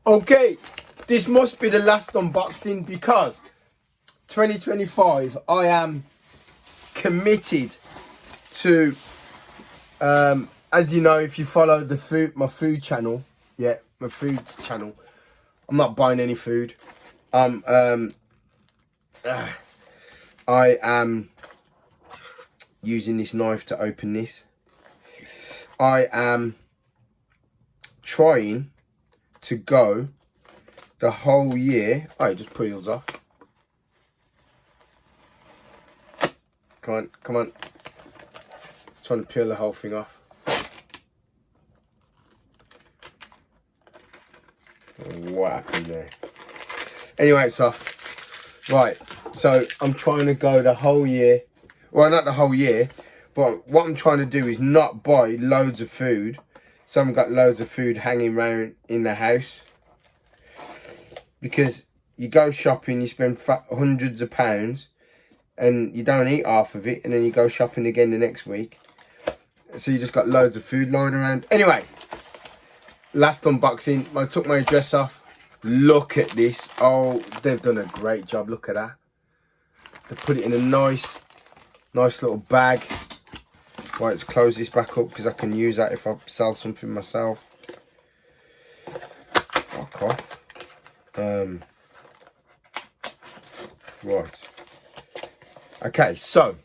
Okay, this must be the last unboxing because 2025 I am committed to, as you know, if you follow my food channel, I'm not buying any food. I am using this knife to open this. I am trying to go the whole year. Oh, it just peels off. Come on. It's trying to peel the whole thing off. What happened there? Anyway, it's off. Right, so I'm trying to go the whole year. Well, not the whole year, but what I'm trying to do is not buy loads of food. So I haven't got loads of food hanging around in the house. Because you go shopping, you spend hundreds of pounds, and you don't eat half of it, and then you go shopping again the next week. So you just got loads of food lying around. Anyway, last unboxing, I took my dress off. Look at this. Oh, they've done a great job. Look at that. They put it in a nice little bag. Right, let's close this back up because I can use that if I sell something myself. Fuck off. Right. Okay, so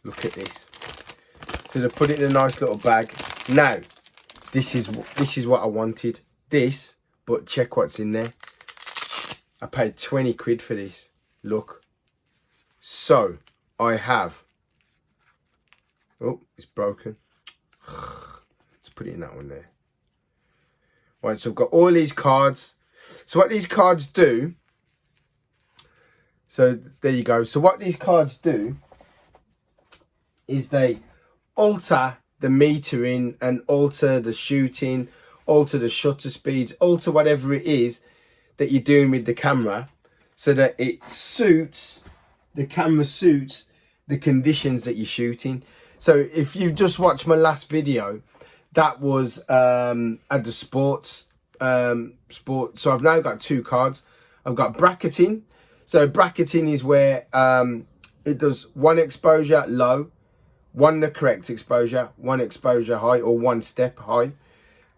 look at this. So they put it in a nice little bag. Now, this is what I wanted. This, but check what's in there. I paid 20 quid for this. Look. So I have. Oh, it's broken. Let's put it in that one there. Right, so I've got all these cards. So what these cards do. So there you go. So what these cards do is they alter the metering and alter the shooting, alter the shutter speeds, alter whatever it is that you're doing with the camera, so that it suits, the camera suits the conditions that you're shooting. So if you just watched my last video, that was at the sports. So I've now got two cards. I've got bracketing. So bracketing is where it does one exposure low, one the correct exposure, one exposure high, or one step high.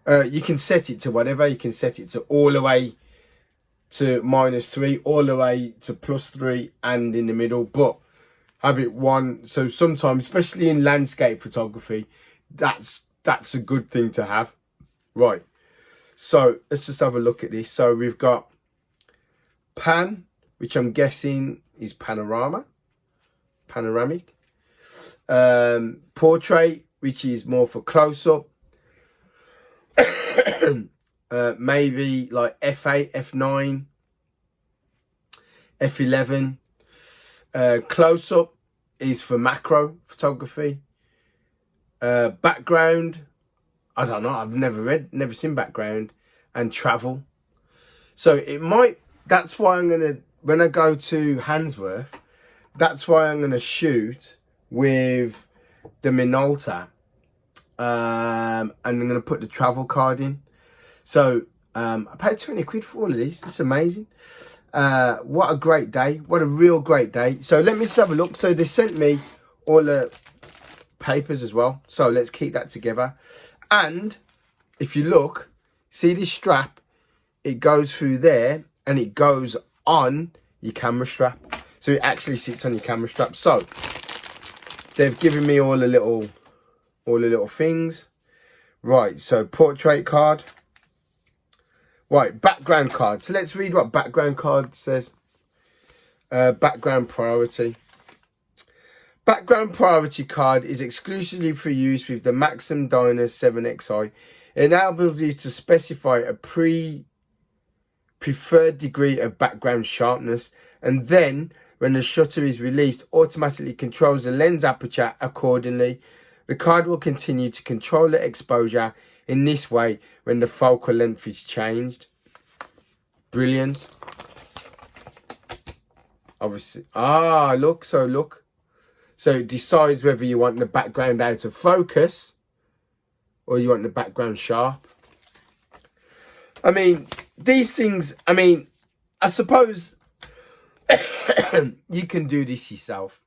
You can set it to whatever. You can set it to all the way to -3, all the way to +3, and in the middle. But have it one. So sometimes, especially in landscape photography, that's a good thing to have. Right. So let's just have a look at this. So we've got pan, which I'm guessing is panoramic. Portrait, which is more for close-up. Maybe like F8, F9, F11. Close-up is for macro photography. Background, I don't know, I've never seen background. And travel. So it might, that's why I'm gonna, when I go to Handsworth, that's why I'm gonna shoot with the Minolta, and I'm gonna put the travel card in. So I paid 20 quid for all of these. It's amazing. What a great day. What a real great day. So let me just have a look. So they sent me all the papers as well. So let's keep that together. And if you look, see this strap? It goes through there and it goes on your camera strap. So it actually sits on your camera strap. So they've given me all the little things. Right, so portrait card. Right, background card. So let's read what background card says. Background priority. Background priority card is exclusively for use with the Maxim Dyna 7XI. It enables you to specify a preferred degree of background sharpness, and then when the shutter is released, automatically controls the lens aperture accordingly. The card will continue to control the exposure in this way when the focal length is changed. Brilliant. Obviously, look. So it decides whether you want the background out of focus or you want the background sharp. I mean, these things, I mean, I suppose you can do this yourself.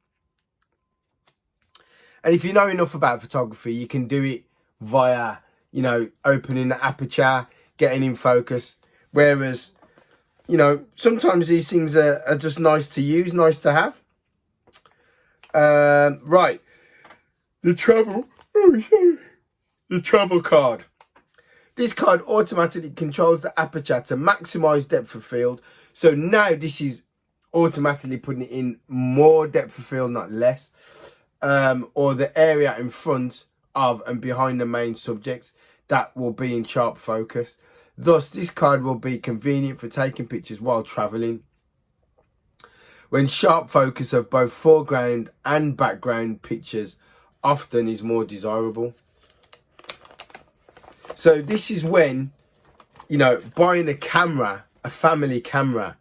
And if you know enough about photography, you can do it via, you know, opening the aperture, getting in focus. Whereas, you know, sometimes these things are just nice to use, nice to have. Right. The travel card. This card automatically controls the aperture to maximize depth of field. So now this is automatically putting it in more depth of field, not less. Or the area in front of and behind the main subject that will be in sharp focus. Thus, this card will be convenient for taking pictures while travelling, when sharp focus of both foreground and background pictures often is more desirable. So this is when, you know, buying a camera, a family camera,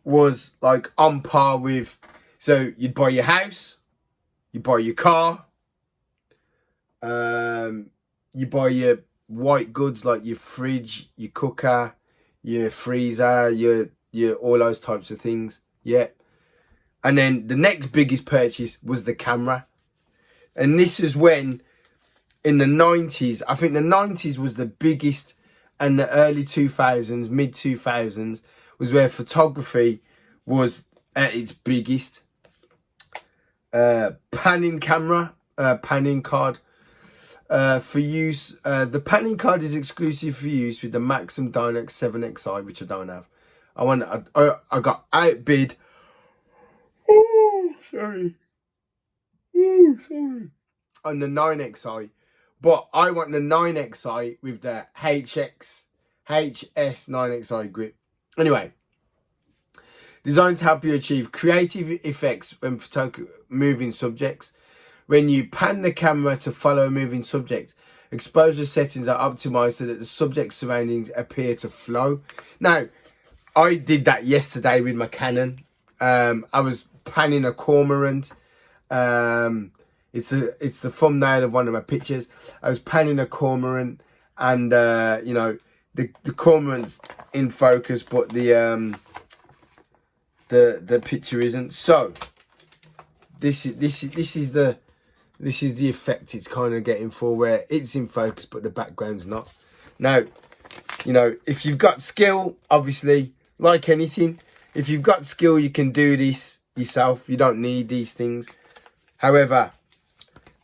was like on par with, so you'd buy your house, you buy your car, you buy your white goods like your fridge, your cooker, your freezer, your all those types of things. Yeah. And then the next biggest purchase was the camera. And this is when, in the 90s, I think the 90s was the biggest, and the early 2000s, mid 2000s, was where photography was at its biggest. Panning camera, panning card. For use, the panning card is exclusive for use with the Maxim Dynex 7XI, which I don't have. I got outbid. Oh, sorry. Oh, sorry. On the 9XI, but I want the 9XI with the HS 9XI grip. Anyway, designed to help you achieve creative effects when moving subjects. When you pan the camera to follow a moving subject, exposure settings are optimized so that the subject's surroundings appear to flow. Now, I did that yesterday with my Canon. I was panning a cormorant. It's the thumbnail of one of my pictures. I was panning a cormorant, and you know, the cormorant's in focus, but the picture isn't. So this is the effect it's kind of getting for, where it's in focus but the background's not. Now, you know, if you've got skill, obviously, like anything, if you've got skill, you can do this yourself. You don't need these things. However,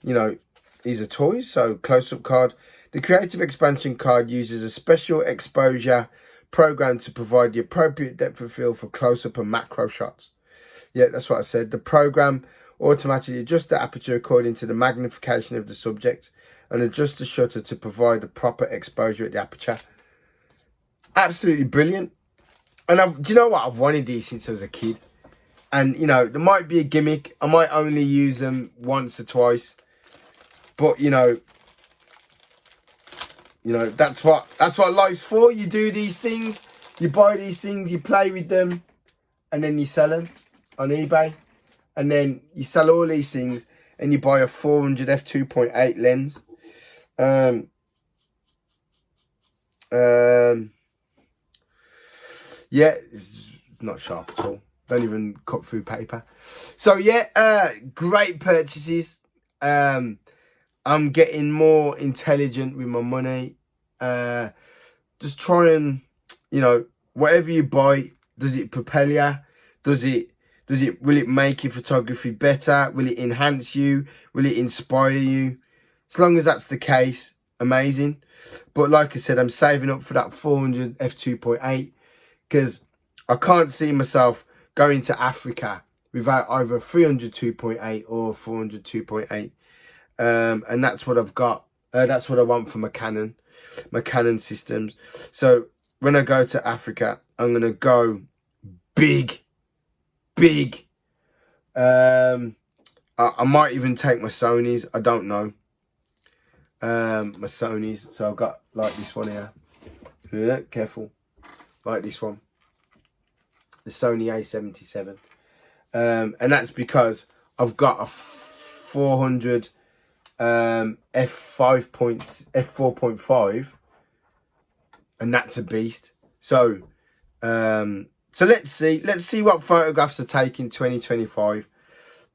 you know, these are toys. So close-up card. The Creative Expansion card uses a special exposure program to provide the appropriate depth of field for close-up and macro shots. Yeah, that's what I said. The program automatically adjusts the aperture according to the magnification of the subject and adjusts the shutter to provide the proper exposure at the aperture. Absolutely brilliant. And do you know what? I've wanted these since I was a kid. And, you know, there might be a gimmick. I might only use them once or twice. But, you know, that's what life's for. You do these things. You buy these things. You play with them. And then you sell them on eBay. And then you sell all these things. And you buy a 400 f2.8 lens. Yeah, it's not sharp at all. Don't even cut through paper. So yeah, great purchases. I'm getting more intelligent with my money. Just try and, you know, whatever you buy, does it propel you? Will it make your photography better? Will it enhance you? Will it inspire you? As long as that's the case, amazing. But like I said, I'm saving up for that 400 f2.8 because I can't see myself going to Africa without either 300 2.8 or 400 2.8. And that's what I've got. That's what I want for my Canon systems. So when I go to Africa, I'm going to go big. I might even take my Sonys. I don't know. My Sonys. So I've got like this one here. Yeah, careful. Like this one. The Sony A77. And that's because I've got a 400 f4.5 and that's a beast. So so let's see what photographs I take in 2025.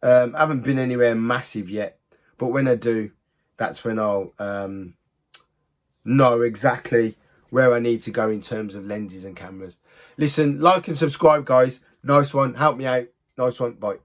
I haven't been anywhere massive yet, but when I do, that's when I'll know exactly where I need to go in terms of lenses and cameras. Listen, like and subscribe, guys. Nice one. Help me out. Nice one. Bye.